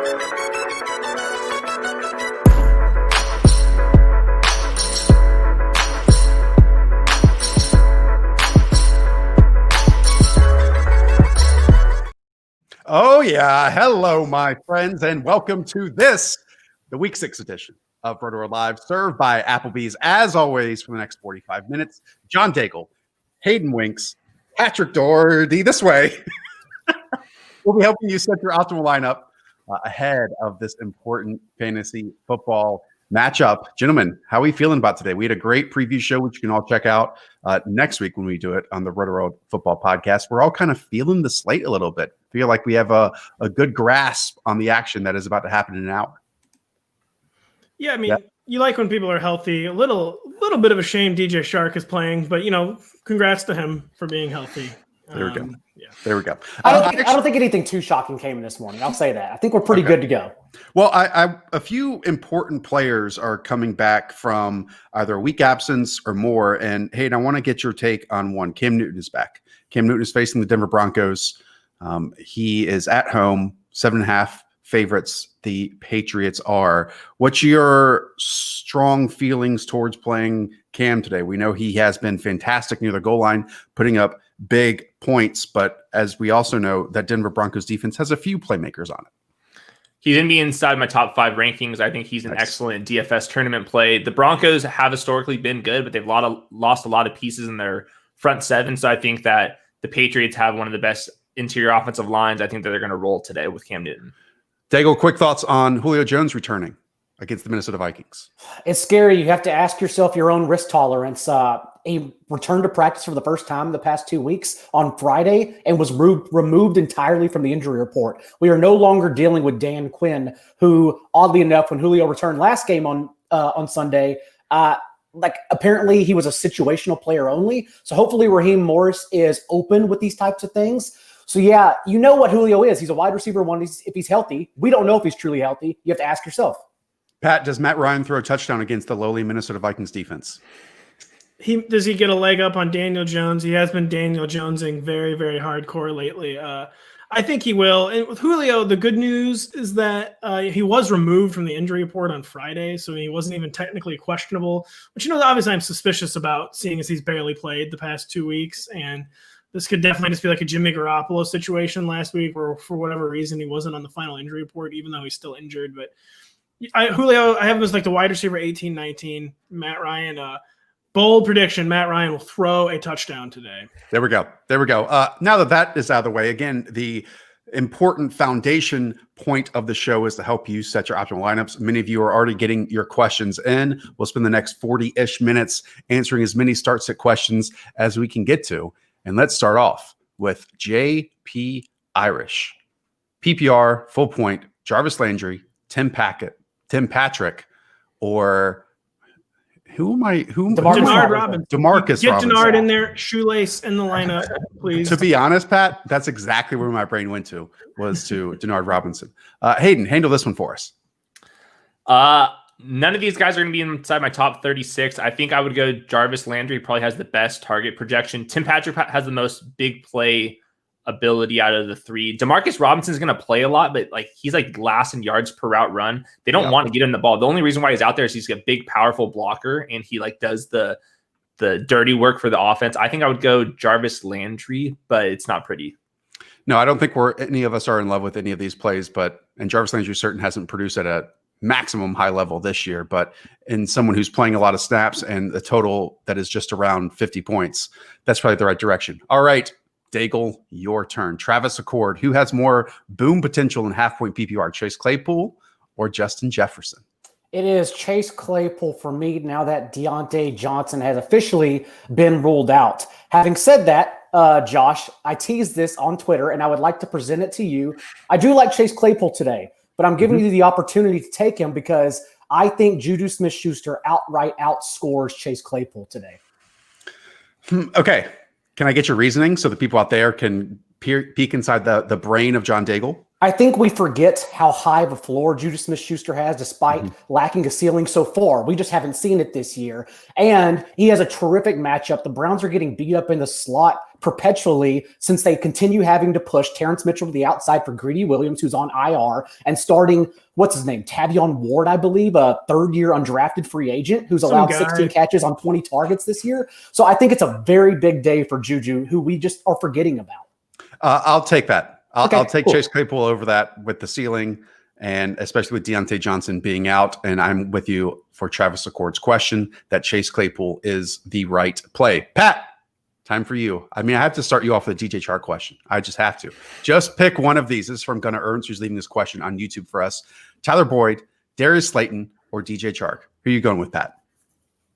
Oh, yeah. Hello, my friends, and welcome to the Week 6 edition of Rotoworld Live, served by Applebee's, as always, for the next 45 minutes. John Daigle, Hayden Winks, Patrick Doherty, this way. We'll be helping you set your optimal lineup ahead of this important fantasy football matchup. Gentlemen, how are we feeling about today? We had a great preview show, which you can all check out next week when we do it on the Rotoworld Football podcast. We're all kind of feeling the slate a little bit. Feel like we have a good grasp on the action that is about to happen in an hour. Yeah, I mean, You like when people are healthy. A little bit of a shame DJ Shark is playing, but, congrats to him for being healthy. There we go. Yeah. There we go. I don't think anything too shocking came in this morning. I'll say that. I think we're pretty good to go. Well, a few important players are coming back from either a week absence or more. And Hayden, I want to get your take on one. Cam Newton is back. Cam Newton is facing the Denver Broncos. He is at home, 7.5 favorites. The Patriots are. What's your strong feelings towards playing Cam today? We know he has been fantastic near the goal line, putting up big points. But as we also know, that Denver Broncos defense has a few playmakers on it. He's going to be inside my top 5 rankings. I think he's an excellent DFS tournament play. The Broncos have historically been good, but they've lost a lot of pieces in their front seven. So I think that the Patriots have one of the best interior offensive lines. I think that they're going to roll today with Cam Newton. Daigle, quick thoughts on Julio Jones returning against the Minnesota Vikings. It's scary. You have to ask yourself your own risk tolerance. He returned to practice for the first time in the past 2 weeks on Friday and was removed entirely from the injury report. We are no longer dealing with Dan Quinn, who, oddly enough, when Julio returned last game on Sunday, apparently he was a situational player only. So hopefully Raheem Morris is open with these types of things. So, yeah, you know what Julio is. He's a wide receiver one. If he's healthy, we don't know if he's truly healthy. You have to ask yourself. Pat, does Matt Ryan throw a touchdown against the lowly Minnesota Vikings defense? Does he get a leg up on Daniel Jones? He has been Daniel Jonesing very, very hardcore lately. I think he will. And with Julio, the good news is that he was removed from the injury report on Friday, so he wasn't even technically questionable. But, obviously I'm suspicious about, seeing as he's barely played the past 2 weeks. And this could definitely just be like a Jimmy Garoppolo situation last week where, for whatever reason, he wasn't on the final injury report, even though he's still injured. But Julio, I have him as like the wide receiver 18-19. Matt Ryan, bold prediction, Matt Ryan will throw a touchdown today. There we go. Now that is out of the way, again, the important foundation point of the show is to help you set your optimal lineups. Many of you are already getting your questions in. We'll spend the next 40-ish minutes answering as many start-sit questions as we can get to. And let's start off with JP Irish. PPR, full point, Jarvis Landry, Tim Patrick, or Denard Robinson. DeMarcus Get Robinson. Denard in there, shoelace in the lineup, please. To be honest, Pat, that's exactly where my brain went to, was to Denard Robinson. Hayden, handle this one for us. None of these guys are going to be inside my top 36. I think I would go Jarvis Landry. Probably has the best target projection. Tim Patrick has the most big play ability out of the three. Demarcus Robinson is going to play a lot, but he's last in yards per route run. They don't want to get him the ball. The only reason why he's out there is he's a big, powerful blocker, and he does the dirty work for the offense. I think I would go Jarvis Landry, but it's not pretty. No, I don't think any of us are in love with any of these plays, and Jarvis Landry certainly hasn't produced at a maximum high level this year, but in someone who's playing a lot of snaps and a total that is just around 50 points, that's probably the right direction. All right, Daigle, your turn. Travis Accord, who has more boom potential in half-point PPR, Chase Claypool or Justin Jefferson? It is Chase Claypool for me now that Deontay Johnson has officially been ruled out. Having said that, Josh, I teased this on Twitter, and I would like to present it to you. I do like Chase Claypool today, but I'm giving you the opportunity to take him because I think Juju Smith-Schuster outright outscores Chase Claypool today. Okay. Can I get your reasoning so the people out there can peek inside the brain of John Daigle? I think we forget how high of a floor Juju Smith-Schuster has, despite lacking a ceiling so far. We just haven't seen it this year. And he has a terrific matchup. The Browns are getting beat up in the slot perpetually since they continue having to push Terrence Mitchell to the outside for Greedy Williams, who's on IR, and starting, what's his name, Tavion Ward, I believe, a third-year undrafted free agent who's allowed 16 catches on 20 targets this year. So I think it's a very big day for Juju, who we just are forgetting about. I'll take that. I'll take cool. Chase Claypool over that with the ceiling, and especially with Deontay Johnson being out. And I'm with you for Travis Accord's question that Chase Claypool is the right play. Pat, time for you. I mean, I have to start you off with a DJ Chark question. I just have to. Just pick one of these. This is from Gunnar Ernst, who's leaving this question on YouTube for us. Tyler Boyd, Darius Slayton, or DJ Chark? Who are you going with, Pat?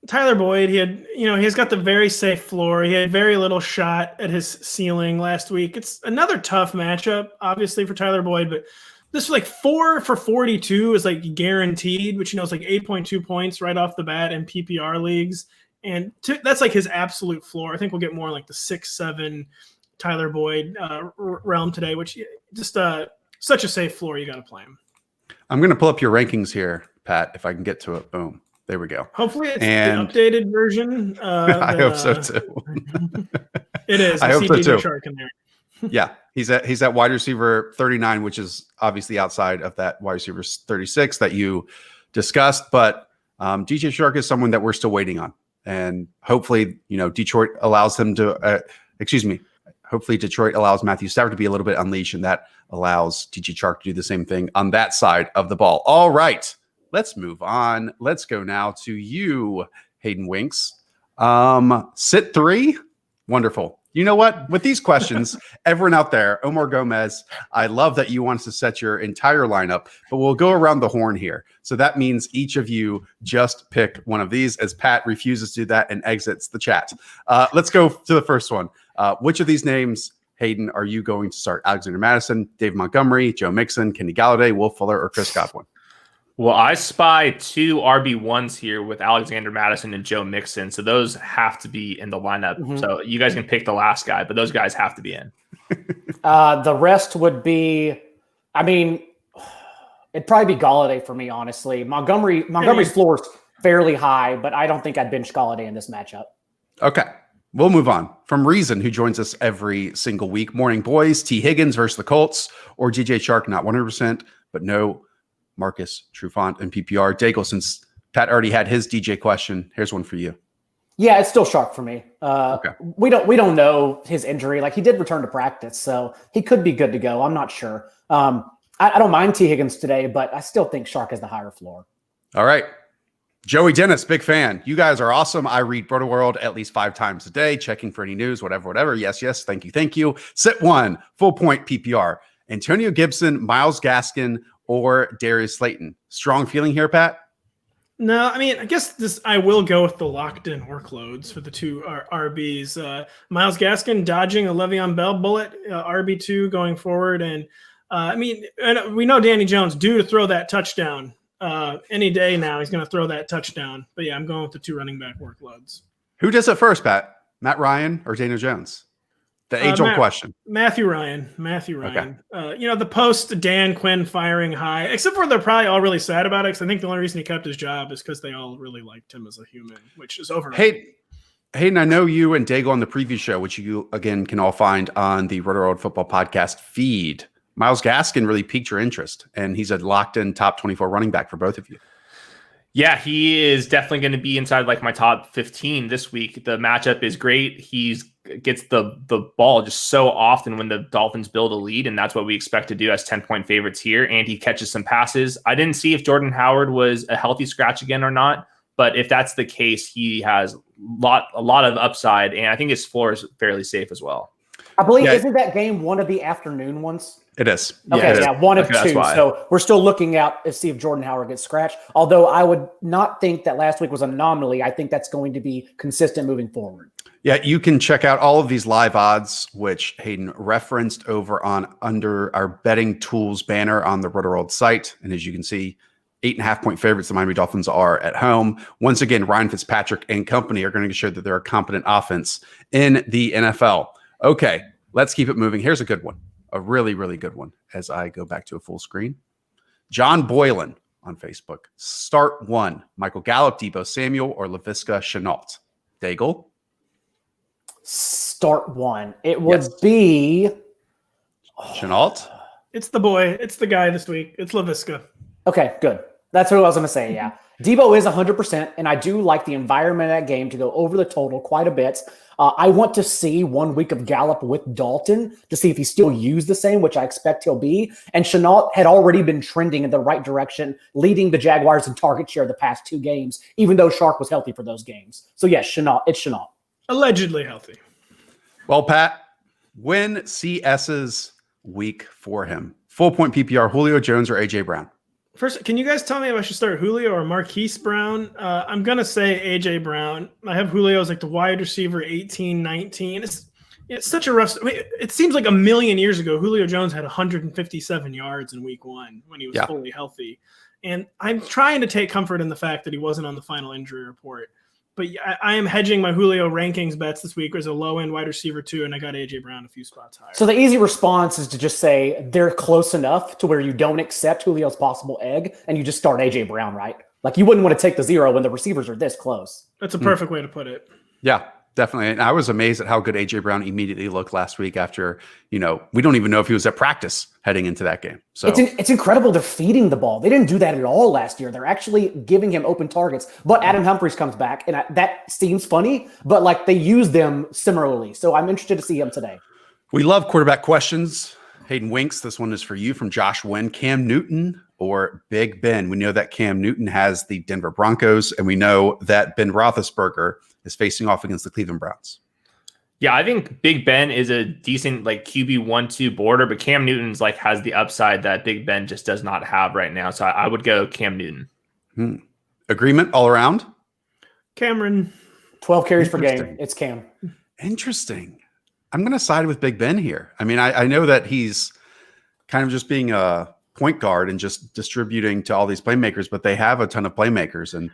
Tyler Boyd, he's got the very safe floor. He had very little shot at his ceiling last week. It's another tough matchup, obviously, for Tyler Boyd, but this was like 4 for 42 is like guaranteed, which, is like 8.2 points right off the bat in PPR leagues. And that's like his absolute floor. I think we'll get more like the 6-7 Tyler Boyd realm today, which just such a safe floor. You got to play him. I'm going to pull up your rankings here, Pat, if I can get to it. Boom. There we go. Hopefully it's the updated version. I hope so too. It is. I hope so too. Shark in there. Yeah, he's at wide receiver 39, which is obviously outside of that wide receiver 36 that you discussed. But DJ Chark is someone that we're still waiting on, and hopefully, Detroit allows him to. Hopefully, Detroit allows Matthew Stafford to be a little bit unleashed, and that allows DJ Chark to do the same thing on that side of the ball. All right. Let's move on. Let's go now to you, Hayden Winks. Sit 3. Wonderful. You know what? With these questions, everyone out there, Omar Gomez, I love that you want us to set your entire lineup, but we'll go around the horn here. So that means each of you just pick one of these, as Pat refuses to do that and exits the chat. Let's go to the first one. Which of these names, Hayden, are you going to start? Alexander Mattison, Dave Montgomery, Joe Mixon, Kenny Galladay, Will Fuller, or Chris Godwin? Well, I spy 2 RB1s here with Alexander Mattison and Joe Mixon. So those have to be in the lineup. Mm-hmm. So you guys can pick the last guy, but those guys have to be in. The rest would be, it'd probably be Galladay for me, honestly. Montgomery's floor is fairly high, but I don't think I'd bench Galladay in this matchup. Okay. We'll move on. From Reason, who joins us every single week. Morning, boys. T. Higgins versus the Colts, or DJ Chark, not 100%, but no Marcus Trufant and PPR. Daigle, since Pat already had his DJ question, here's one for you. Yeah, it's still Chark for me. Okay. We don't know his injury. Like, he did return to practice, so he could be good to go. I'm not sure. I don't mind T. Higgins today, but I still think Chark has the higher floor. All right. Joey Dennis, big fan. You guys are awesome. I read Rotoworld at least 5 times a day, checking for any news, whatever. Yes. Thank you. Sit 1, full point PPR. Antonio Gibson, Myles Gaskin, or Darius Slayton. Strong feeling here, Pat? No, I guess I will go with the locked-in workloads for the 2 RBs. Myles Gaskin dodging a LeVeon Bell bullet, RB2 going forward. And we know Danny Jones due to throw that touchdown. Any day now, he's going to throw that touchdown. But yeah, I'm going with the 2 running back workloads. Who does it first, Pat? Matt Ryan or Daniel Jones? The age-old question. Matthew Ryan. Okay. The post Dan Quinn firing high, except for they're probably all really sad about it, because I think the only reason he kept his job is because they all really liked him as a human, which is over. Hayden, I know you and Daigle on the preview show, which you, again, can all find on the Rotoworld Football podcast feed. Myles Gaskin really piqued your interest, and he's a locked-in top 24 running back for both of you. Yeah, he is definitely going to be inside like my top 15 this week. The matchup is great. He gets the ball just so often when the Dolphins build a lead, and that's what we expect to do as 10-point favorites here. And he catches some passes. I didn't see if Jordan Howard was a healthy scratch again or not, but if that's the case, he has a lot of upside, and I think his floor is fairly safe as well. I believe, isn't that game one of the afternoon ones? It is. Okay, yeah, one of 2. So we're still looking out to see if Jordan Howard gets scratched. Although I would not think that last week was an anomaly. I think that's going to be consistent moving forward. Yeah, you can check out all of these live odds, which Hayden referenced over under our betting tools banner on the Rotoworld site. And as you can see, 8.5-point favorites the Miami Dolphins are at home. Once again, Ryan Fitzpatrick and company are going to show that they're a competent offense in the NFL. Okay, Let's keep it moving. Here's a good one. A really, really good one as I go back to a full screen. John Boylan on Facebook. Start 1. Michael Gallup, Deebo Samuel, or Laviska Shenault. Daigle? Start 1. It would be Shenault? It's the boy. It's the guy this week. It's Laviska. Okay, good. That's what I was going to say, yeah. Deebo is 100%, and I do like the environment of that game to go over the total quite a bit. I want to see 1 week of Gallup with Dalton to see if he's still used the same, which I expect he'll be. And Shenault had already been trending in the right direction, leading the Jaguars in target share the past 2 games, even though Shark was healthy for those games. So, yes, Shenault. It's Shenault. Allegedly healthy. Well, Pat, win CS's week for him. Full point PPR, Julio Jones or AJ Brown? First, can you guys tell me if I should start Julio or Marquise Brown? I'm going to say A.J. Brown. I have Julio as like the wide receiver 18, 19. It's such a rough – it seems like a million years ago, Julio Jones had 157 yards in week 1 when he was fully healthy. And I'm trying to take comfort in the fact that he wasn't on the final injury report. But I am hedging my Julio rankings bets this week as a low-end wide receiver 2, and I got A.J. Brown a few spots higher. So the easy response is to just say they're close enough to where you don't accept Julio's possible egg, and you just start A.J. Brown, right? Like you wouldn't want to take the 0 when the receivers are this close. That's a perfect way to put it. Yeah, definitely. And I was amazed at how good A.J. Brown immediately looked last week after, we don't even know if he was at practice heading into that game. So it's incredible they're feeding the ball. They didn't do that at all last year. They're actually giving him open targets. But Adam Humphries comes back, and that seems funny, but like they use them similarly. So I'm interested to see him today. We love quarterback questions. Hayden Winks, this one is for you from Josh Wynn. Cam Newton or Big Ben? We know that Cam Newton has the Denver Broncos, and we know that Ben Roethlisberger is facing off against the Cleveland Browns. Yeah, I think Big Ben is a decent like QB 1-2 border, but Cam Newton's like has the upside that Big Ben just does not have right now. So I would go Cam Newton. Agreement all around? Cameron. 12 carries per game. It's Cam. Interesting. I'm going to side with Big Ben here. I mean, I know that he's kind of just being a point guard and just distributing to all these playmakers, but they have a ton of playmakers. And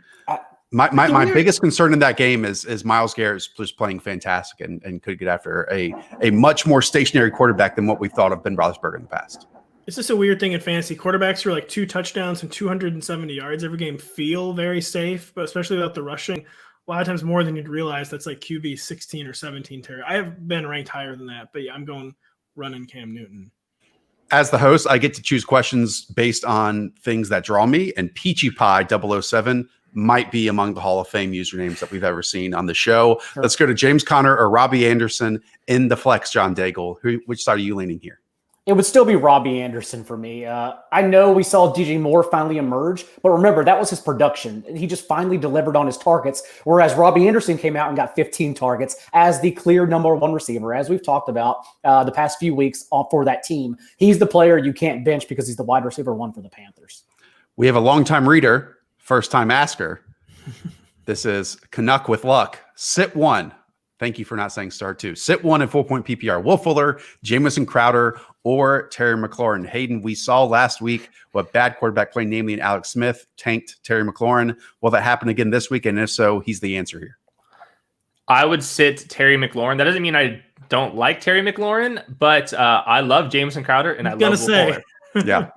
my biggest concern in that game is Myles Garrett's just playing fantastic and could get after a much more stationary quarterback than what we thought of Ben Roethlisberger in the past. It's just a weird thing in fantasy. Quarterbacks who are like 2 touchdowns and 270 yards every game feel very safe, but especially without the rushing. A lot of times more than you'd realize that's like QB 16 or 17 territory. I have been ranked higher than that, but yeah, I'm going running Cam Newton. As the host, I get to choose questions based on things that draw me, and Peachy Pie 007 might be among the Hall of Fame usernames that we've ever seen on the show. Sure. Let's go to James Conner or Robbie Anderson in the flex, John Daigle. Which side are you leaning here? It would still be Robbie Anderson for me. I know we saw DJ Moore finally emerge, but remember, that was his production. He just finally delivered on his targets, whereas Robbie Anderson came out and got 15 targets as the clear number 1 receiver, as we've talked about the past few weeks for that team. He's the player you can't bench because he's the wide receiver 1 for the Panthers. We have a longtime reader, first-time asker. This is Canuck with luck. Sit 1. Thank you for not saying start 2. Sit 1 in full-point PPR. Will Fuller, Jamison Crowder, or Terry McLaurin. Hayden, we saw last week what bad quarterback play, namely in Alex Smith, tanked Terry McLaurin. Will that happen again this week? And if so, he's the answer here. I would sit Terry McLaurin. That doesn't mean I don't like Terry McLaurin, but I love Jamison Crowder, and I love Will Fuller. Yeah.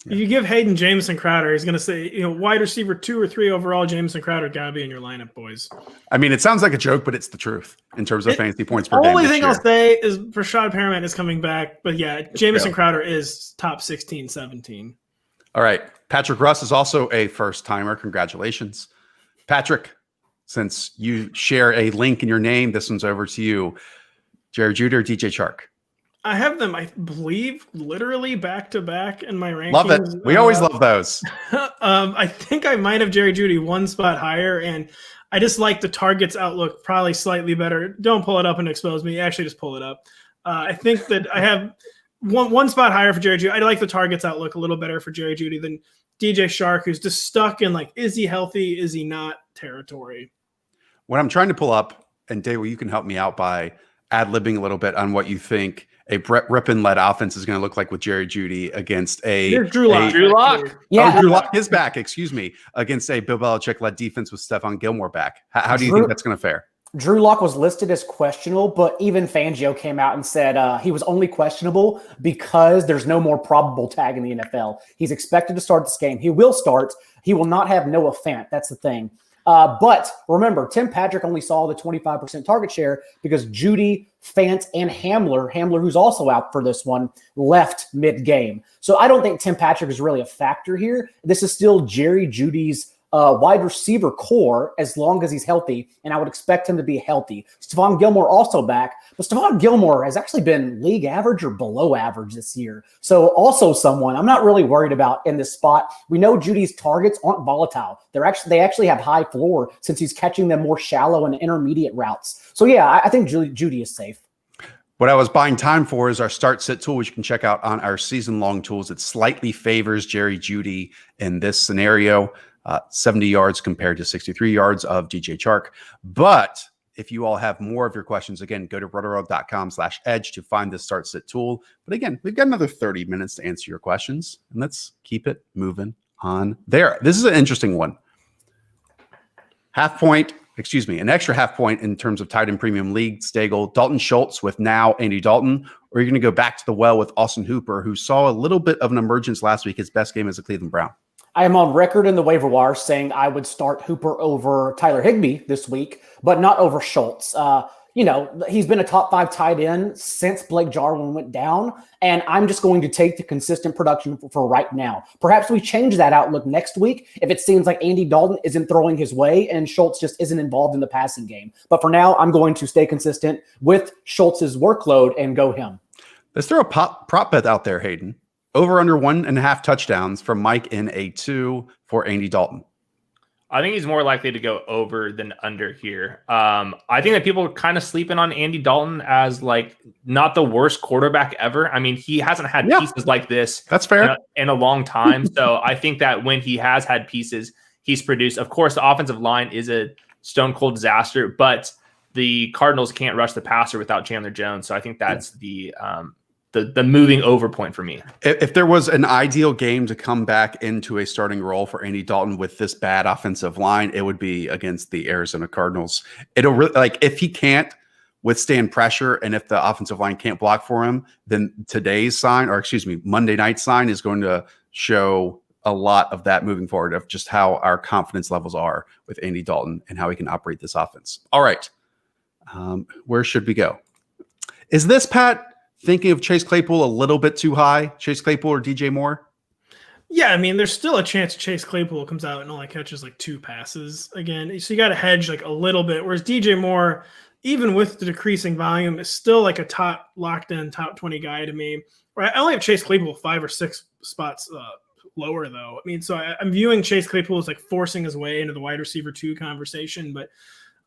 If you give Hayden Jamison Crowder, he's going to say, wide receiver 2 or 3 overall, Jamison Crowder got to be in your lineup, boys. I mean, it sounds like a joke, but it's the truth in terms of fantasy points per game. The only thing I'll say is Rashad Perriman is coming back. But yeah, Jamison Crowder is top 16, 17. All right. Patrick Russ is also a first-timer. Congratulations. Patrick, since you share a link in your name, this one's over to you. Jerry Jeudy or DJ Chark? I have them, I believe, literally back-to-back in my rankings. Love it. We always love those. I think I might have Jerry Jeudy 1 spot higher, and I just like the targets outlook probably slightly better. Don't pull it up and expose me. Actually, just pull it up. I think that I have one spot higher for Jerry Jeudy. I like the targets outlook a little better for Jerry Jeudy than DJ Chark, who's just stuck in like, is he healthy, is he not territory. What I'm trying to pull up, and Dave, you can help me out by ad-libbing a little bit on what you think a Brett Rippon-led offense is going to look like with Jerry Jeudy against Drew Lock. Drew Lock. Yeah. Oh, Drew Lock is back, excuse me, against a Bill Belichick-led defense with Stephon Gilmore back. How do you think that's going to fare? Drew Lock was listed as questionable, but even Fangio came out and said he was only questionable because there's no more probable tag in the NFL. He's expected to start this game. He will start. He will not have Noah Fant. That's the thing. But remember, Tim Patrick only saw the 25% target share because Jeudy, Fant, and Hamler, who's also out for this one, left mid-game. So I don't think Tim Patrick is really a factor here. This is still Jerry Jeudy's wide receiver core as long as he's healthy, and I would expect him to be healthy. Stephon Gilmore also back, but Stephon Gilmore has actually been league average or below average this year. So also someone I'm not really worried about in this spot. We know Judy's targets aren't volatile. They actually have high floor since he's catching them more shallow and intermediate routes. So yeah, I think Jeudy is safe. What I was buying time for is our start sit tool, which you can check out on our season long tools. It slightly favors Jerry Jeudy in this scenario. 70 yards compared to 63 yards of DJ Chark. But if you all have more of your questions, again, go to rotoworld.com/edge to find the start sit tool. But again, we've got another 30 minutes to answer your questions, and let's keep it moving on there. This is an interesting one. An extra half point in terms of tight end premium league, Stagel, Dalton Schultz with now Andy Dalton, or you're going to go back to the well with Austin Hooper, who saw a little bit of an emergence last week, his best game as a Cleveland Brown. I am on record in the waiver wire saying I would start Hooper over Tyler Higbee this week, but not over Schultz. He's been a top 5 tight end since Blake Jarwin went down, and I'm just going to take the consistent production for right now. Perhaps we change that outlook next week if it seems like Andy Dalton isn't throwing his way and Schultz just isn't involved in the passing game. But for now, I'm going to stay consistent with Schultz's workload and go him. Let's throw a prop bet out there, Hayden. Over under 1.5 touchdowns from Mike in a 2 for Andy Dalton. I think he's more likely to go over than under here. I think that people are kind of sleeping on Andy Dalton as like not the worst quarterback ever. I mean, he hasn't had pieces like this. That's fair. In a long time. So I think that when he has had pieces, he's produced. Of course, the offensive line is a stone cold disaster, but the Cardinals can't rush the passer without Chandler Jones. So I think that's the moving over point for me. If there was an ideal game to come back into a starting role for Andy Dalton with this bad offensive line, it would be against the Arizona Cardinals. It'll really, like, if he can't withstand pressure and if the offensive line can't block for him, then Monday night sign is going to show a lot of that moving forward of just how our confidence levels are with Andy Dalton and how he can operate this offense. All right. Where should we go? Is this, Pat, thinking of Chase Claypool a little bit too high? Chase Claypool or DJ Moore? Yeah, I mean, there's still a chance Chase Claypool comes out and only catches like 2 passes again. So you got to hedge like a little bit. Whereas DJ Moore, even with the decreasing volume, is still like a top locked in top 20 guy to me. I only have Chase Claypool 5 or 6 spots lower though. I mean, so I'm viewing Chase Claypool as like forcing his way into the wide receiver 2 conversation, but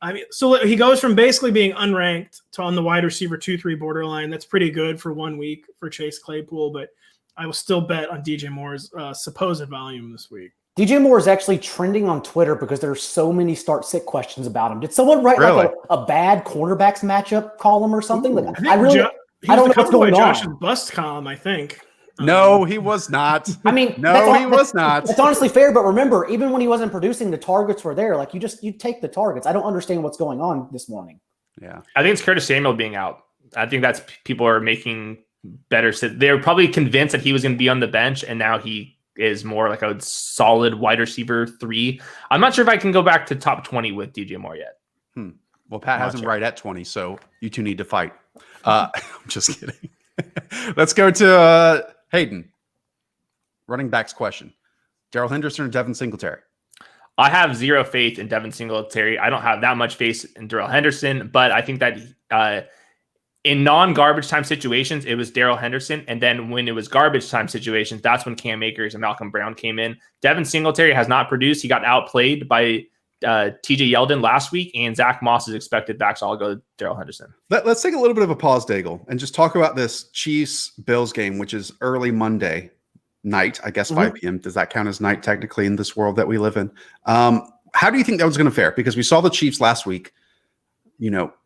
I mean, so he goes from basically being unranked to on the wide receiver 2-3 borderline. That's pretty good for 1 week for Chase Claypool, but I will still bet on DJ Moore's supposed volume this week. DJ Moore is actually trending on Twitter because there's so many start-sit questions about him. Did someone write like a bad cornerbacks matchup column or something? Like, I don't know what's going on. Josh's bust column, I think. No, he was not. I mean, he was not. That's honestly fair, but remember, even when he wasn't producing, the targets were there. Like you take the targets. I don't understand what's going on this morning. Yeah, I think it's Curtis Samuel being out. I think that's people are making better. They're probably convinced that he was going to be on the bench, and now he is more like a solid wide receiver 3. I'm not sure if I can go back to top 20 with DJ Moore yet. Well, Pat has him right at 20, so you two need to fight. I'm just kidding. Let's go to Hayden. Running backs question. Darrell Henderson or Devin Singletary? I have zero faith in Devin Singletary. I don't have that much faith in Darrell Henderson, but I think that in non-garbage time situations, it was Darrell Henderson. And then when it was garbage time situations, that's when Cam Akers and Malcolm Brown came in. Devin Singletary has not produced. He got outplayed by TJ Yeldon last week, and Zach Moss is expected back, so I'll go Darrell Henderson. Let's take a little bit of a pause, Daigle, and just talk about this Chiefs-Bills game, which is early Monday night, I guess 5 p.m. Does that count as night technically in this world that we live in? How do you think that was going to fare? Because we saw the Chiefs last week,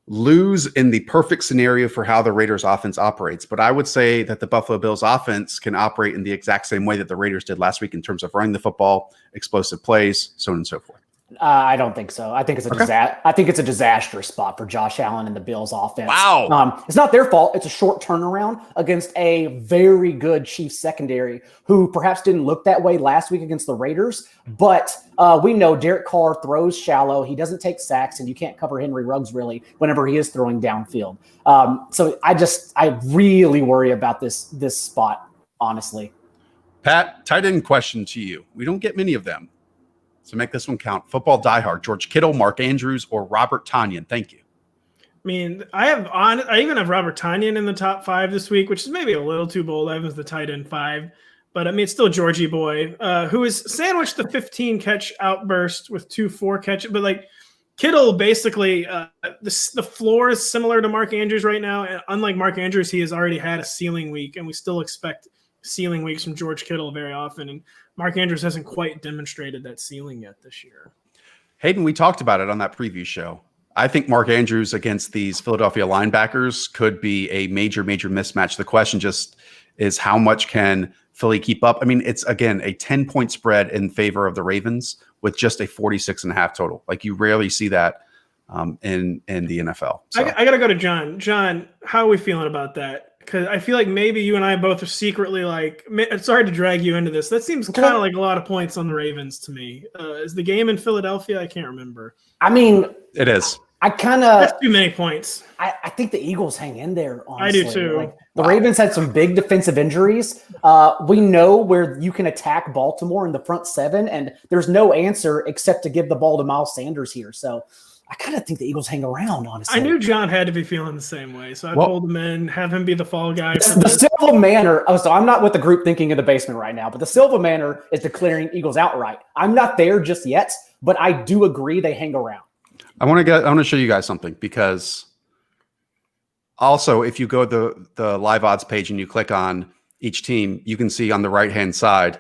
lose in the perfect scenario for how the Raiders offense operates. But I would say that the Buffalo Bills offense can operate in the exact same way that the Raiders did last week in terms of running the football, explosive plays, so on and so forth. I don't think so. I think it's a I think it's a disastrous spot for Josh Allen and the Bills offense. Wow. It's not their fault. It's a short turnaround against a very good Chiefs secondary who perhaps didn't look that way last week against the Raiders. But we know Derek Carr throws shallow. He doesn't take sacks, and you can't cover Henry Ruggs really whenever he is throwing downfield. So I really worry about this spot, honestly. Pat, tight end question to you. We don't get many of them. So make this one count. Football diehard, George Kittle, Mark Andrews, or Robert Tonyan. Thank you. I mean, I even have Robert Tonyan in the top 5 this week, which is maybe a little too bold. I have him as the tight end 5. But I mean, it's still Georgie boy, who has sandwiched the 15 catch outburst with 2-4 catch. But like Kittle, basically, the floor is similar to Mark Andrews right now. And unlike Mark Andrews, he has already had a ceiling week, and we still expect ceiling weeks from George Kittle very often. And Mark Andrews hasn't quite demonstrated that ceiling yet this year. Hayden, we talked about it on that preview show. I think Mark Andrews against these Philadelphia linebackers could be a major, major mismatch. The question just is how much can Philly keep up? I mean, it's, again, a 10-point spread in favor of the Ravens with just a 46.5 total. Like, you rarely see that in the NFL. So. I got to go to John. John, how are we feeling about that? Because I feel like maybe you and I both are secretly like, sorry to drag you into this. That seems kind of like a lot of points on the Ravens to me. Is the game in Philadelphia? I can't remember. I mean, it is. That's too many points. I think the Eagles hang in there, honestly. I do too. Like, the Ravens had some big defensive injuries. We know where you can attack Baltimore in the front 7, and there's no answer except to give the ball to Miles Sanders here. So I kind of think the Eagles hang around, honestly. I knew John had to be feeling the same way, so I pulled him in, have him be the fall guy. The Silva Manor. So I'm not with the group thinking in the basement right now, but the Silva Manor is declaring Eagles outright. I'm not there just yet, but I do agree they hang around. I want to show you guys something, because also if you go to the live odds page and you click on each team, you can see on the right hand side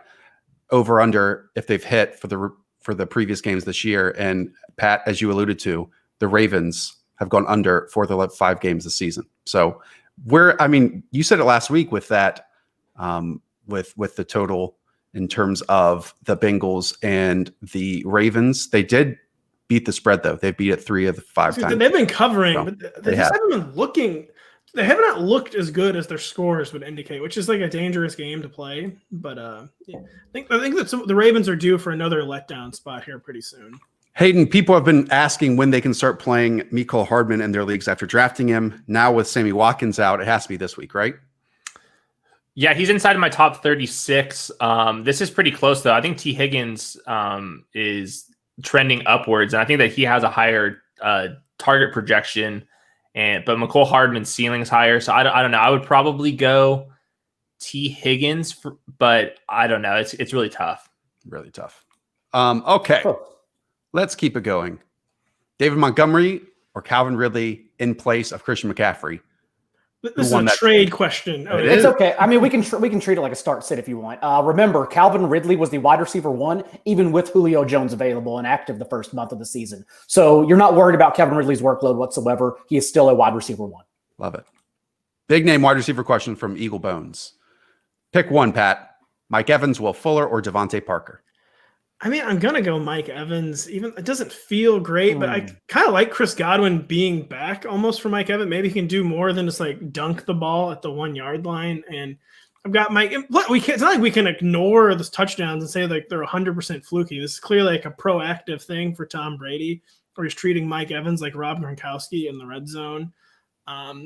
over under if they've hit for the previous games this year. And Pat, as you alluded to, the Ravens have gone under for the 5 games this season. So you said it last week with that, with the total in terms of the Bengals and the Ravens. They did beat the spread, though. They beat it 3 of the 5 times. They've been covering, So, but they just haven't been looking. They have not looked as good as their scores would indicate, which is like a dangerous game to play. But I think that the Ravens are due for another letdown spot here pretty soon. Hayden, people have been asking when they can start playing Mecole Hardman in their leagues after drafting him. Now with Sammy Watkins out, it has to be this week, right? Yeah, he's inside of my top 36. This is pretty close, though. I think T. Higgins is trending upwards, and I think that he has a higher target projection. But Mecole Hardman's ceiling is higher, so I don't know. I would probably go T. Higgins, but I don't know. It's really tough. Really tough. Okay, let's keep it going. David Montgomery or Calvin Ridley in place of Christian McCaffrey? This is a trade question. Oh, it's okay. I mean, we can treat it like a start sit if you want. Remember, Calvin Ridley was the wide receiver 1, even with Julio Jones available and active the first month of the season. So you're not worried about Calvin Ridley's workload whatsoever. He is still a wide receiver 1. Love it. Big name wide receiver question from Eagle Bones. Pick one, Pat. Mike Evans, Will Fuller, or Devontae Parker? I mean, I'm going to go Mike Evans. Even it doesn't feel great, but I kind of like Chris Godwin being back almost for Mike Evans. Maybe he can do more than just like dunk the ball at the 1 yard line. And I've got Mike. It's not like we can ignore the touchdowns and say like they're 100% fluky. This is clearly like a proactive thing for Tom Brady, where he's treating Mike Evans like Rob Gronkowski in the red zone.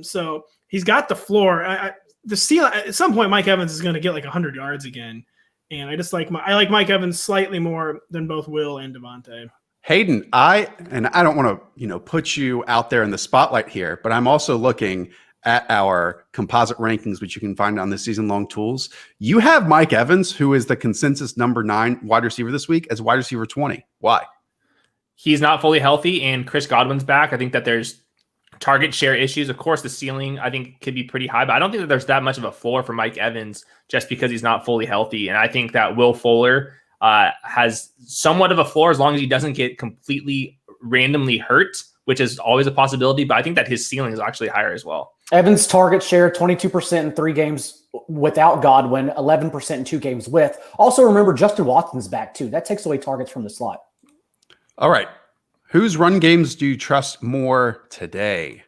So he's got the floor. The ceiling at some point, Mike Evans is going to get like 100 yards again. And I like Mike Evans slightly more than both Will and Devontae. Hayden, I don't want to, put you out there in the spotlight here, but I'm also looking at our composite rankings, which you can find on the season-long tools. You have Mike Evans, who is the consensus number 9 wide receiver this week, as wide receiver 20. Why? He's not fully healthy, and Chris Godwin's back. I think that there's target share issues. Of course, the ceiling, I think, could be pretty high, but I don't think that there's that much of a floor for Mike Evans just because he's not fully healthy. And I think that Will Fuller has somewhat of a floor as long as he doesn't get completely randomly hurt, which is always a possibility. But I think that his ceiling is actually higher as well. Evans' target share, 22% in 3 games without Godwin, 11% in 2 games with. Also, remember, Justin Watson's back, too. That takes away targets from the slot. All right. Whose run games do you trust more today?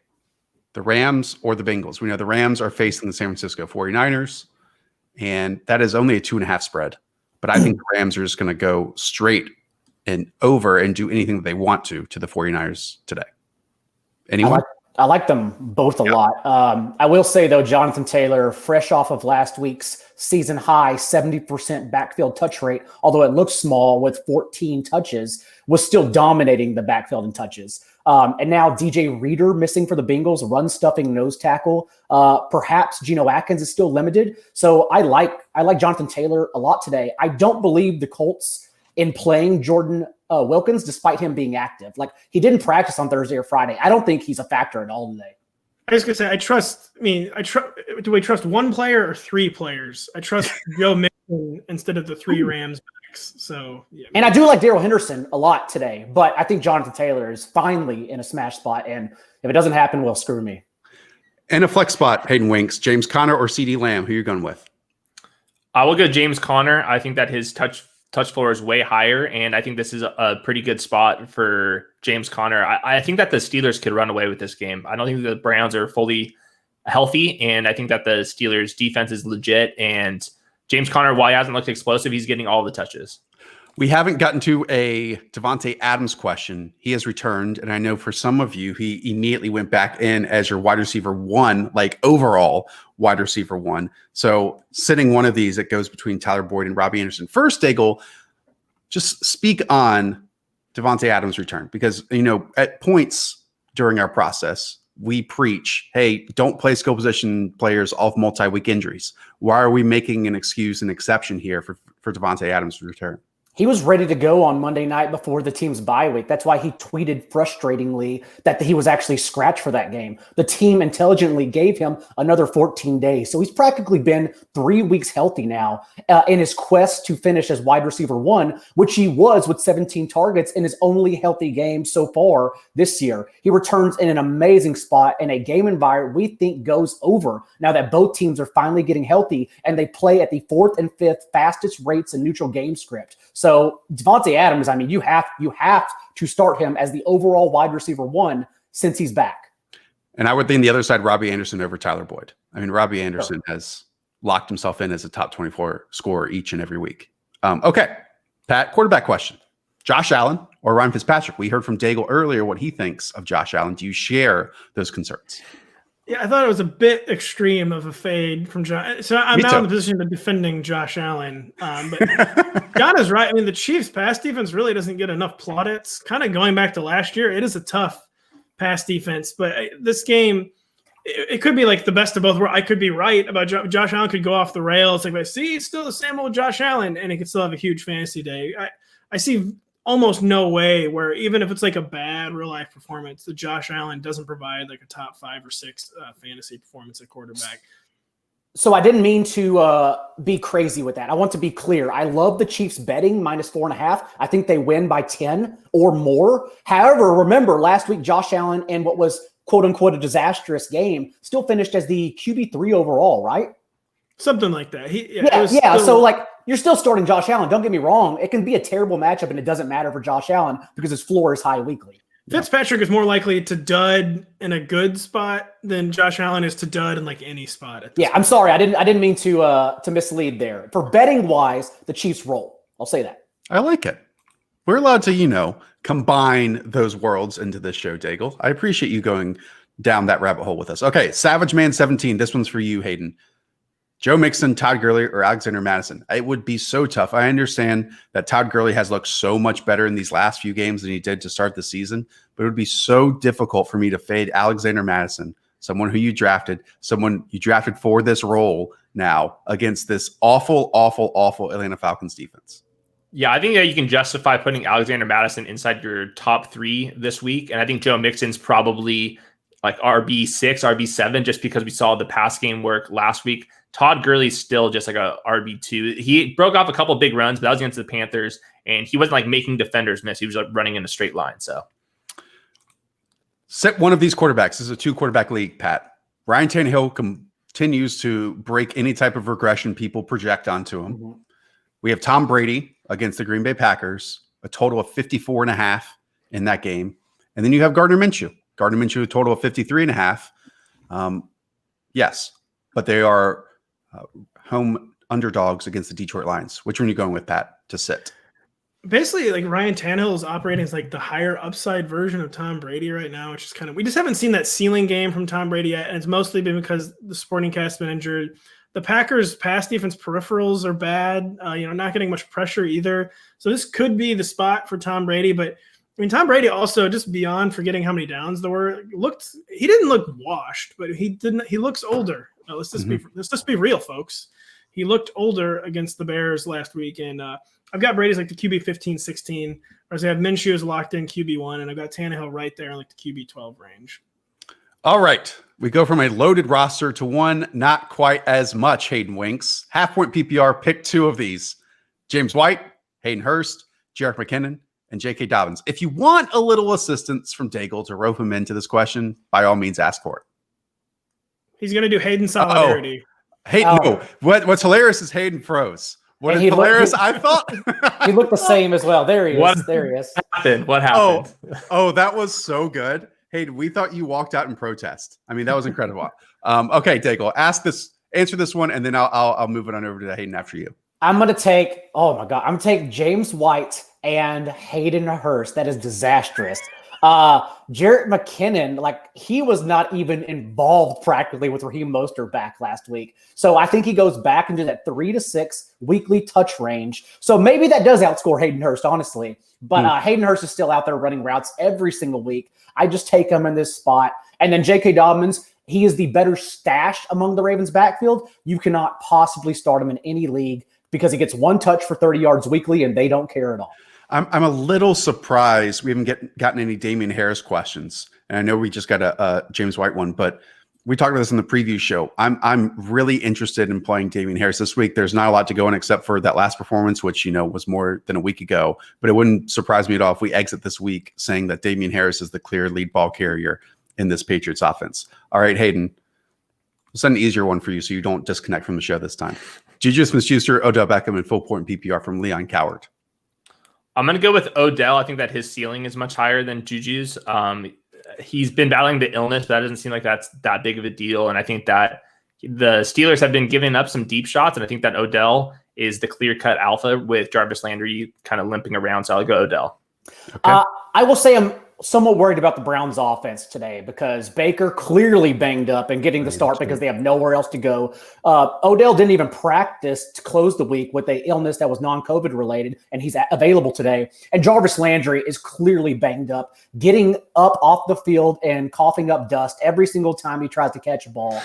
The Rams or the Bengals? We know the Rams are facing the San Francisco 49ers, and that is only a 2.5 spread. But I think the Rams are just going to go straight and over and do anything that they want to the 49ers today. Anyone? I like them both a lot. I will say, though, Jonathan Taylor, fresh off of last week's season high 70% backfield touch rate, although it looked small with 14 touches, was still dominating the backfield in touches. And now DJ Reader missing for the Bengals, run-stuffing nose tackle. Perhaps Geno Atkins is still limited. So I like Jonathan Taylor a lot today. I don't believe the Colts in playing Jordan Wilkins, despite him being active. Like, he didn't practice on Thursday or Friday. I don't think he's a factor at all today. I was going to say, do we trust one player or three players? I trust Joe Mixon instead of the three Rams backs. So, yeah. And I do like Darrell Henderson a lot today, but I think Jonathan Taylor is finally in a smash spot. And if it doesn't happen, well, screw me. And a flex spot, Hayden Winks, James Conner or CeeDee Lamb? Who are you going with? I will go James Conner. I think that his touch floor is way higher, and I think this is a pretty good spot for James Conner. I think that the Steelers could run away with this game. I don't think the Browns are fully healthy, and I think that the Steelers' defense is legit, and James Conner, while he hasn't looked explosive, he's getting all the touches. We haven't gotten to a Davante Adams question. He has returned, and I know for some of you, he immediately went back in as your wide receiver one, like overall wide receiver one. So sitting one of these, it goes between Tyler Boyd and Robbie Anderson. First, Daigle, just speak on Davante Adams' return, because, you know, at points during our process, we preach, hey, don't play skill position players off multi-week injuries. Why are we making an excuse, an exception here for Davante Adams' return? He was ready to go on Monday night before the team's bye week. That's why he tweeted frustratingly that he was actually scratched for that game. The team intelligently gave him another 14 days. So he's practically been 3 weeks healthy now in his quest to finish as wide receiver one, which he was with 17 targets in his only healthy game so far this year. He returns in an amazing spot in a game environment we think goes over now that both teams are finally getting healthy and they play at the 4th and 5th fastest rates in neutral game script. So Davante Adams, I mean, you have to start him as the overall wide receiver one since he's back. And I would think the other side, Robbie Anderson over Tyler Boyd. I mean, Robbie Anderson has locked himself in as a top 24 scorer each and every week. Okay, Pat, quarterback question. Josh Allen or Ryan Fitzpatrick? We heard from Daigle earlier what he thinks of Josh Allen. Do you share those concerns? Yeah, I thought it was a bit extreme of a fade from Josh. So I'm now in the position of defending Josh Allen. But John is right. I mean, the Chiefs' pass defense really doesn't get enough plaudits. Kind of going back to last year, it is a tough pass defense. But this game, it could be like the best of both worlds. I could be right about Josh Allen could go off the rails. Like, see, it's still the same old Josh Allen, and he could still have a huge fantasy day. I see almost no way where, even if it's like a bad real life performance, the Josh Allen doesn't provide like a top 5 or 6 fantasy performance at quarterback. So I didn't mean to be crazy with that. I want to be clear. I love the Chiefs betting -4.5. I think they win by 10 or more. However, remember last week, Josh Allen in what was quote unquote a disastrous game still finished as the QB3 overall, right? Something like that. So like, you're still starting Josh Allen. Don't get me wrong. It can be a terrible matchup, and it doesn't matter for Josh Allen because his floor is high weekly. Fitzpatrick is more likely to dud in a good spot than Josh Allen is to dud in like any spot. I'm sorry. I didn't mean to mislead there. For betting wise, the Chiefs roll. I'll say that. I like it. We're allowed to, combine those worlds into this show, Daigle. I appreciate you going down that rabbit hole with us. Okay, Savage Man 17. This one's for you, Hayden. Joe Mixon, Todd Gurley, or Alexander Mattison? It would be so tough. I understand that Todd Gurley has looked so much better in these last few games than he did to start the season, but it would be so difficult for me to fade Alexander Mattison, someone who you drafted for this role now against this awful, awful, awful Atlanta Falcons defense. Yeah, I think that you can justify putting Alexander Mattison inside your top 3 this week, and I think Joe Mixon's probably like RB6, RB7, just because we saw the pass game work last week. Todd Gurley's still just like a RB2. He broke off a couple big runs, but that was against the Panthers, and he wasn't like making defenders miss. He was like running in a straight line. So set one of these quarterbacks. This is a 2-quarterback league, Pat. Ryan Tannehill continues to break any type of regression people project onto him. Mm-hmm. We have Tom Brady against the Green Bay Packers, a total of 54.5. in that game. And then you have Gardner Minshew. Gardner Minshew, a total of 53.5. Yes, but they are home underdogs against the Detroit Lions. Which one are you going with, Pat, to sit? Basically, like Ryan Tannehill is operating as like the higher upside version of Tom Brady right now, which is kind of, we just haven't seen that ceiling game from Tom Brady yet. And it's mostly been because the supporting cast has been injured. The Packers pass defense peripherals are bad, not getting much pressure either. So this could be the spot for Tom Brady. But I mean, Tom Brady also, just beyond forgetting how many downs there were, he didn't look washed, but he looks older. Let's just be real, folks. He looked older against the Bears last week. And I've got Brady's like the QB 15, 16, whereas I have Minshew as locked in QB1, and I've got Tannehill right there in like the QB 12 range. All right. We go from a loaded roster to one not quite as much, Hayden Winks. Half-point PPR, pick two of these. James White, Hayden Hurst, Jerick McKinnon, and J.K. Dobbins. If you want a little assistance from Daigle to rope him into this question, by all means, ask for it. He's going to do Hayden solidarity. No. What's hilarious is Hayden froze. What is hilarious, I thought. He looked the same as well. There he is. What happened? Oh, that was so good. Hayden, we thought you walked out in protest. I mean, that was incredible. Okay, Daigle, answer this one, and then I'll move it on over to Hayden after you. I'm going to take James White and Hayden Hurst. That is disastrous. Jerick McKinnon, he was not even involved practically with Raheem Mostert back last week. So I think he goes back into that 3 to 6 weekly touch range. So maybe that does outscore Hayden Hurst, honestly. But Hayden Hurst is still out there running routes every single week. I just take him in this spot. And then J.K. Dobbins, he is the better stash among the Ravens backfield. You cannot possibly start him in any league because he gets one touch for 30 yards weekly, and they don't care at all. I'm a little surprised we haven't gotten any Damien Harris questions. And I know we just got a James White one, but we talked about this in the preview show. I'm really interested in playing Damien Harris this week. There's not a lot to go in except for that last performance, which, was more than a week ago. But it wouldn't surprise me at all if we exit this week saying that Damien Harris is the clear lead ball carrier in this Patriots offense. All right, Hayden, we'll send an easier one for you so you don't disconnect from the show this time. Juju Smith-Schuster, Odell Beckham, and full point PPR from Leon Coward. I'm going to go with Odell. I think that his ceiling is much higher than Juju's. He's been battling the illness, but that doesn't seem like that's that big of a deal. And I think that the Steelers have been giving up some deep shots, and I think that Odell is the clear-cut alpha with Jarvis Landry kind of limping around. So I'll go Odell. Okay. I will say I'm somewhat worried about the Browns offense today because Baker clearly banged up and getting the start because they have nowhere else to go. Odell didn't even practice to close the week with an illness that was non-COVID related, and he's available today. And Jarvis Landry is clearly banged up, getting up off the field and coughing up dust every single time he tries to catch a ball.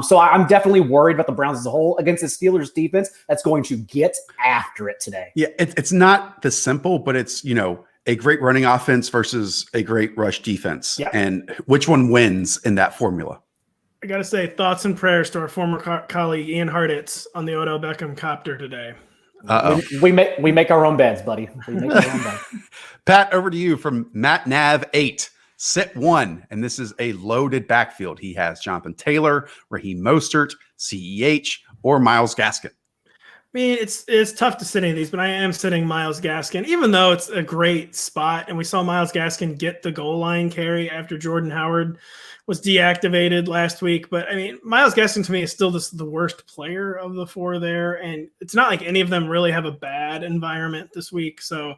So I'm definitely worried about the Browns as a whole against the Steelers defense that's going to get after it today. Yeah, it's not this simple, but it's, a great running offense versus a great rush defense. Yeah. And which one wins in that formula? I got to say, thoughts and prayers to our former colleague Ian Hartitz on the Odell Beckham copter today. We make our own beds, buddy. We make our own beds. Pat, over to you from Matt Nav 8. Sit 1, and this is a loaded backfield. He has Jonathan Taylor, Raheem Mostert, CEH, or Myles Gaskin. I mean, it's tough to sit any of these, but I am sitting Myles Gaskin, even though it's a great spot. And we saw Myles Gaskin get the goal line carry after Jordan Howard was deactivated last week. But I mean, Myles Gaskin to me is still the worst player of the four there. And it's not like any of them really have a bad environment this week. So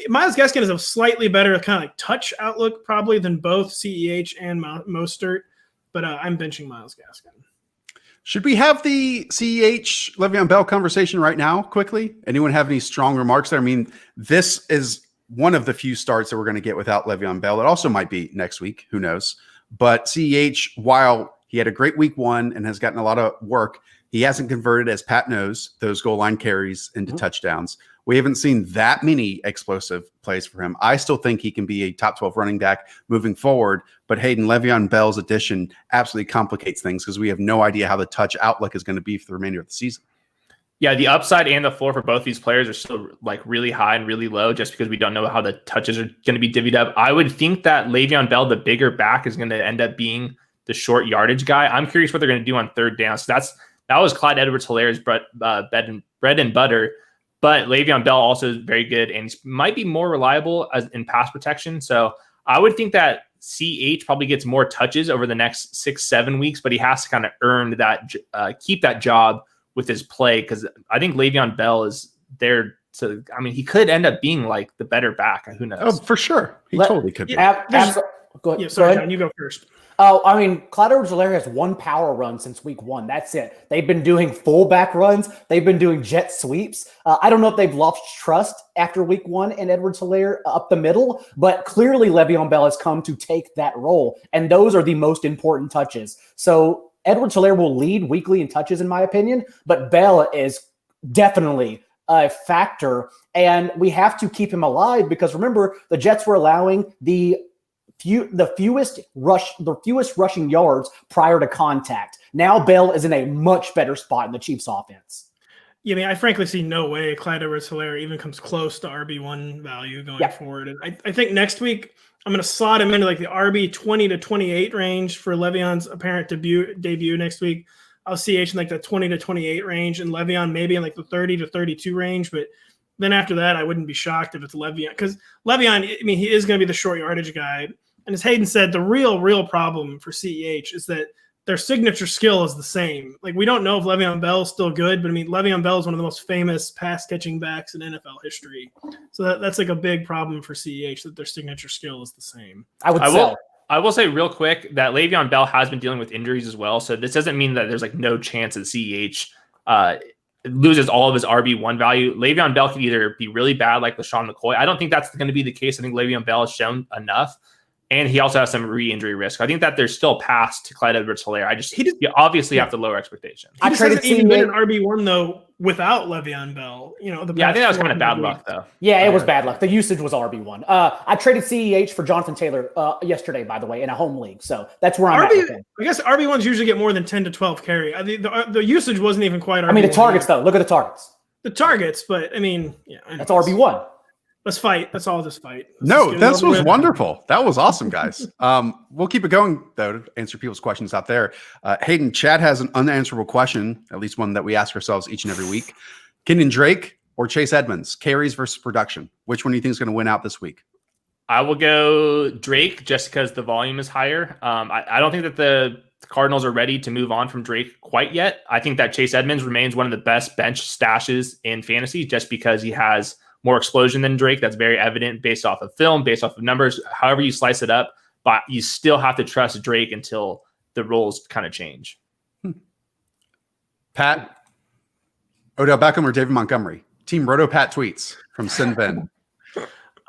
Myles Gaskin is a slightly better kind of touch outlook probably than both CEH and Mostert. But I'm benching Myles Gaskin. Should we have the CEH LeVeon Bell conversation right now quickly? Anyone have any strong remarks there? I mean, this is one of the few starts that we're going to get without LeVeon Bell. It also might be next week. Who knows? But CEH, while he had a great week 1 and has gotten a lot of work, he hasn't converted, as Pat knows, those goal line carries into touchdowns. We haven't seen that many explosive plays for him. I still think he can be a top 12 running back moving forward, but Hayden, Le'Veon Bell's addition absolutely complicates things because we have no idea how the touch outlook is going to be for the remainder of the season. Yeah, the upside and the floor for both these players are still really high and really low just because we don't know how the touches are going to be divvied up. I would think that Le'Veon Bell, the bigger back, is going to end up being the short yardage guy. I'm curious what they're going to do on third down. So that was Clyde Edwards-Hilaire's bread and butter. But Le'Veon Bell also is very good and might be more reliable in pass protection. So I would think that CH probably gets more touches over the next 6-7 weeks, but he has to kind of earn that, keep that job with his play, because I think Le'Veon Bell is there to. I mean, he could end up being like the better back. Who knows? Oh, for sure, he totally could be. Go ahead. Yeah, sorry, John, you go first. Oh, I mean, Clyde Edwards-Helaire has one power run since week 1. That's it. They've been doing fullback runs. They've been doing jet sweeps. I don't know if they've lost trust after week 1 in Edwards-Helaire up the middle, but clearly Le'Veon Bell has come to take that role, and those are the most important touches. So Edwards-Helaire will lead weekly in touches, in my opinion, but Bell is definitely a factor, and we have to keep him alive because remember, the Jets were allowing the fewest rushing yards prior to contact. Now Bell is in a much better spot in the Chiefs offense. Yeah, I mean, I frankly see no way Clyde Edwards-Helaire even comes close to RB1 value going forward. And I think next week I'm going to slot him into like the RB 20 to 28 range for Le'Veon's apparent debut next week. I'll see H in like the 20 to 28 range, and Le'Veon maybe in like the 30 to 32 range. But then after that, I wouldn't be shocked if it's Le'Veon, because Le'Veon, I mean, he is going to be the short yardage guy. And as Hayden said, the real problem for CEH is that their signature skill is the same. Like, we don't know if Le'Veon Bell is still good, but I mean, Le'Veon Bell is one of the most famous pass catching backs in NFL history. So that's like a big problem for CEH, that their signature skill is the same. I will say real quick that Le'Veon Bell has been dealing with injuries as well. So this doesn't mean that there's like no chance that CEH loses all of his RB1 value. Le'Veon Bell could either be really bad like LaShawn McCoy. I don't think that's going to be the case. I think Le'Veon Bell has shown enough. And he also has some re-injury risk. I think that there's still a pass to Clyde Edwards-Helaire. You obviously have to lower expectations. He just hasn't even been an RB1 though without Le'Veon Bell. You know, I think that was kind of bad luck though. Yeah, it was bad luck. The usage was RB1. I traded CEH for Jonathan Taylor yesterday, by the way, in a home league. So that's where I'm at with him. I guess RB1s usually get more than 10 to 12 carry. The usage wasn't even quite RB1. I mean, the targets though. Look at the targets. The targets, but I mean, yeah. That's RB1. Let's fight. Let's all just fight. This was wonderful. That was awesome, guys. We'll keep it going, though, to answer people's questions out there. Hayden, Chad has an unanswerable question, at least one that we ask ourselves each and every week. Kenyon Drake or Chase Edmonds? Carries versus production. Which one do you think is going to win out this week? I will go Drake just because the volume is higher. I don't think that the Cardinals are ready to move on from Drake quite yet. I think that Chase Edmonds remains one of the best bench stashes in fantasy just because he has more explosion than Drake. That's very evident based off of film, based off of numbers, however you slice it up. But you still have to trust Drake until the roles kind of change. Pat, Odell Beckham or David Montgomery? Team RotoPat tweets from Sinvin.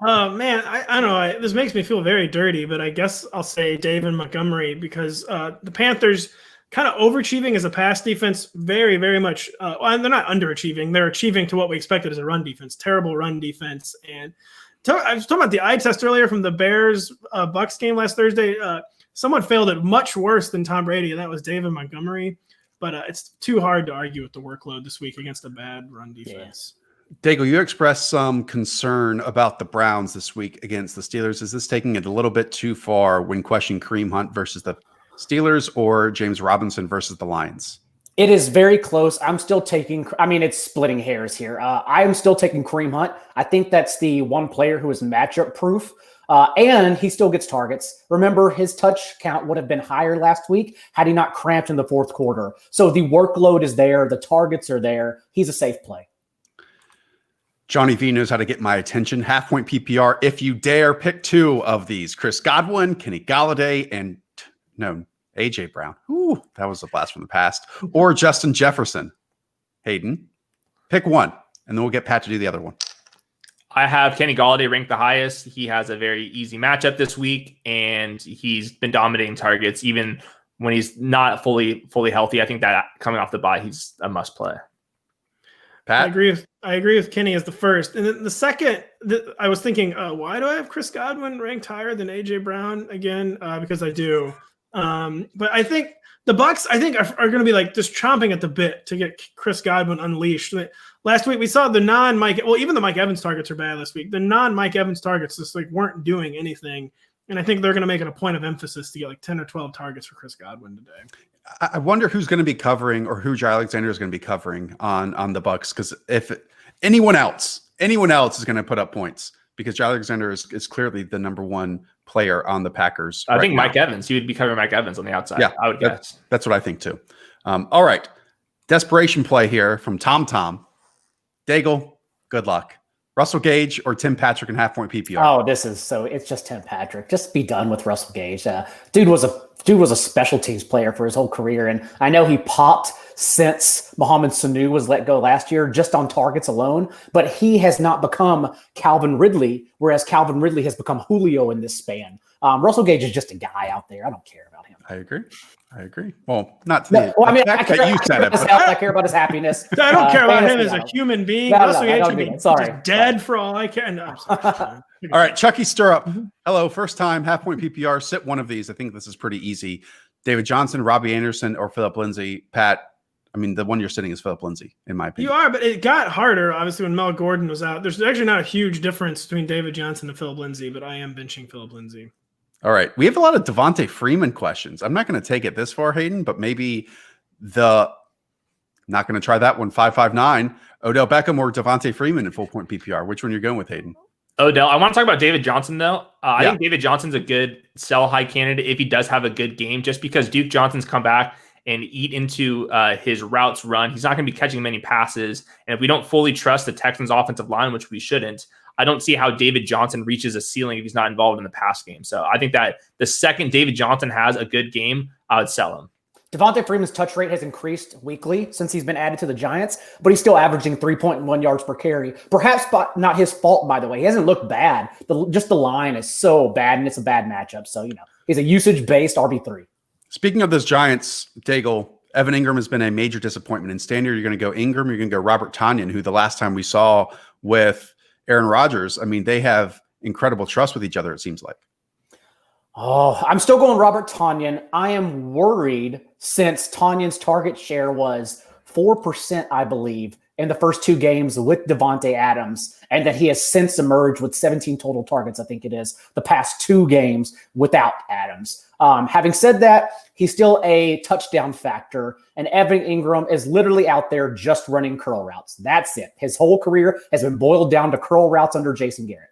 Oh, man, I don't know. This makes me feel very dirty, but I guess I'll say David Montgomery because the Panthers kind of overachieving as a pass defense, very, very much. They're not underachieving. They're achieving to what we expected as a run defense. Terrible run defense. And I was talking about the eye test earlier from the Bears Bucks game last Thursday. Someone failed it much worse than Tom Brady, and that was David Montgomery. But it's too hard to argue with the workload this week against a bad run defense. Daigle, you expressed some concern about the Browns this week against the Steelers. Is this taking it a little bit too far when questioning Kareem Hunt versus the Steelers or James Robinson versus the Lions? It is very close. I'm still taking, it's splitting hairs here. I'm still taking Kareem Hunt. I think that's the one player who is matchup proof. And he still gets targets. Remember, his touch count would have been higher last week had he not cramped in the fourth quarter. So the workload is there. The targets are there. He's a safe play. Johnny V knows how to get my attention. Half-point PPR. If you dare, pick two of these. Chris Godwin, Kenny Galladay, and AJ Brown. Ooh, that was a blast from the past. Or Justin Jefferson. Hayden, pick one, and then we'll get Pat to do the other one. I have Kenny Galladay ranked the highest. He has a very easy matchup this week, and he's been dominating targets even when he's not fully healthy. I think that coming off the bye, he's a must play. Pat? I agree with Kenny as the first. And then the second, I was thinking, why do I have Chris Godwin ranked higher than AJ Brown again? Because I do. But I think the Bucs, are going to be like just chomping at the bit to get Chris Godwin unleashed. Last week we saw the non-Mike, well, even the Mike Evans targets are bad this week. The non-Mike Evans targets just like weren't doing anything. And I think they're going to make it a point of emphasis to get like 10 or 12 targets for Chris Godwin today. I wonder who's going to be covering, or who Jair Alexander is going to be covering on the Bucs. Because if anyone else is going to put up points, because Jair Alexander is clearly the number one player on the Packers. I think Mike Evans. He would be covering Mike Evans on the outside. Yeah, I would guess. That's what I think too. All right. Desperation play here from Tom. Daigle, good luck. Russell Gage or Tim Patrick in half-point PPR? Oh, it's just Tim Patrick. Just be done with Russell Gage. Dude was a special teams player for his whole career, and I know he popped since Mohamed Sanu was let go last year just on targets alone, but he has not become Calvin Ridley, whereas Calvin Ridley has become Julio in this span. Russell Gage is just a guy out there. I don't care about him. I agree. Well, not to me. I care about his happiness. I don't care about him as a human being. Russell Gage should be dead for all I care. No, all right, Chucky Stirrup. Hello, first time half-point PPR. Sit one of these. I think this is pretty easy. David Johnson, Robbie Anderson, or Philip Lindsay. Pat, I mean, the one you're sitting is Philip Lindsay, in my opinion. You are, but it got harder, obviously, when Mel Gordon was out. There's actually not a huge difference between David Johnson and Philip Lindsay, but I am benching Philip Lindsay. All right. We have a lot of Devonta Freeman questions. I'm not going to take it this far, Hayden, but maybe not going to try that one. 559, Odell Beckham or Devonta Freeman in full point PPR. Which one you're going with, Hayden? Odell. I want to talk about David Johnson, though. I think David Johnson's a good sell high candidate if he does have a good game, just because Duke Johnson's come back and eat into his routes run. He's not going to be catching many passes. And if we don't fully trust the Texans offensive line, which we shouldn't, I don't see how David Johnson reaches a ceiling if he's not involved in the pass game. So I think that the second David Johnson has a good game, I would sell him. Devonta Freeman's touch rate has increased weekly since he's been added to the Giants, but he's still averaging 3.1 yards per carry. Perhaps not his fault, by the way. He hasn't looked bad. Just the line is so bad, and it's a bad matchup. So, he's a usage-based RB3. Speaking of those Giants, Daigle, Evan Ingram has been a major disappointment. In standard, you're going to go Ingram, you're going to go Robert Tonyan, who the last time we saw with Aaron Rodgers, I mean, they have incredible trust with each other, it seems like. Oh, I'm still going Robert Tonyan. I am worried since Tonyan's target share was 4%, I believe, in the first two games with Davante Adams, and that he has since emerged with 17 total targets, I think it is, the past two games without Adams. Having said that, he's still a touchdown factor, and Evan Ingram is literally out there just running curl routes. That's it. His whole career has been boiled down to curl routes under Jason Garrett.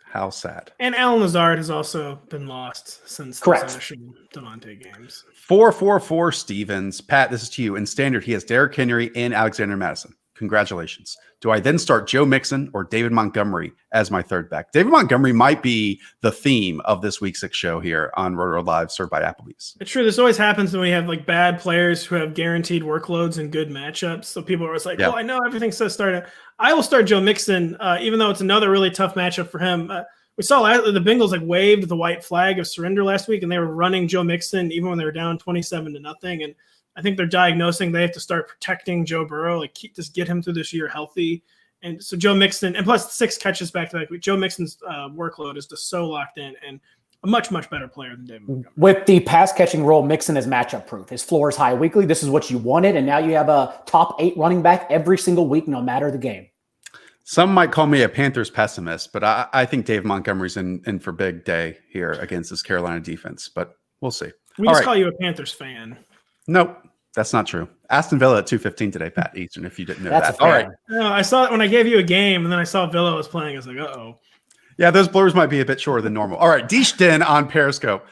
How sad. And Alan Lazard has also been lost since the initial Davante games. 444 Stevens. Pat, this is to you. In standard, he has Derrick Henry and Alexander Madison. Congratulations. Do I then start Joe Mixon or David Montgomery as my third back? David Montgomery might be the theme of this week 6 show here on Rotoworld Live, served by Applebee's. It's true. This always happens when we have like bad players who have guaranteed workloads and good matchups. So people are always like, well, I know everything says start it. I will start Joe Mixon, even though it's another really tough matchup for him. We saw the Bengals waved the white flag of surrender last week, and they were running Joe Mixon even when they were down 27-0. And I think they're diagnosing they have to start protecting Joe Burrow, just get him through this year healthy. And so Joe Mixon, and plus 6 catches back to back. Joe Mixon's workload is just so locked in and a much, much better player than David Montgomery. With the pass catching role, Mixon is matchup proof. His floor is high weekly. This is what you wanted, and now you have a top 8 running back every single week, no matter the game. Some might call me a Panthers pessimist, but I think Dave Montgomery's in for big day here against this Carolina defense, but we'll see. We just call you a Panthers fan. Nope, that's not true. Aston Villa at 2:15 today, Pat Eastern, if you didn't know that. All right. No, I saw it when I gave you a game, and then I saw Villa was playing. I was like, uh-oh. Yeah, those blurs might be a bit shorter than normal. All right, Deeshton on Periscope.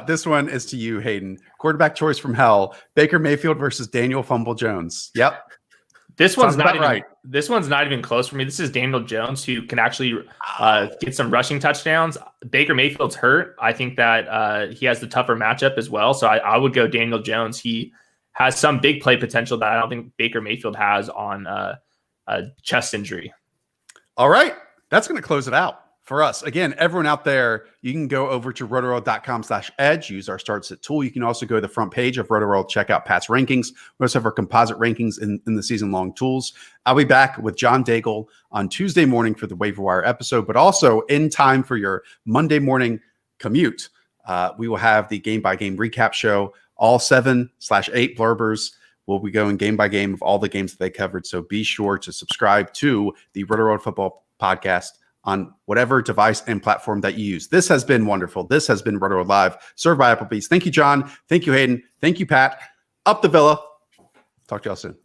This one is to you, Hayden. Quarterback choice from hell. Baker Mayfield versus Daniel Fumble Jones. Yep. This one's not even right. This one's not even close for me. This is Daniel Jones, who can actually get some rushing touchdowns. Baker Mayfield's hurt. I think that he has the tougher matchup as well. So I would go Daniel Jones. He has some big play potential that I don't think Baker Mayfield has on a chest injury. All right. That's going to close it out for us. Again, everyone out there, you can go over to rotoworld.com/edge, use our start sit tool. You can also go to the front page of Rotoworld, check out Pat's rankings. We also have our composite rankings in the season long tools. I'll be back with John Daigle on Tuesday morning for the waiver wire episode, but also in time for your Monday morning commute. We will have the game by game recap show. All 7/8 blurbers will be going game by game of all the games that they covered. So be sure to subscribe to the Rotoworld Football podcast on whatever device and platform that you use. This has been wonderful. This has been Rotoworld Live, served by Applebee's. Thank you, John. Thank you, Hayden. Thank you, Pat. Up the Villa. Talk to y'all soon.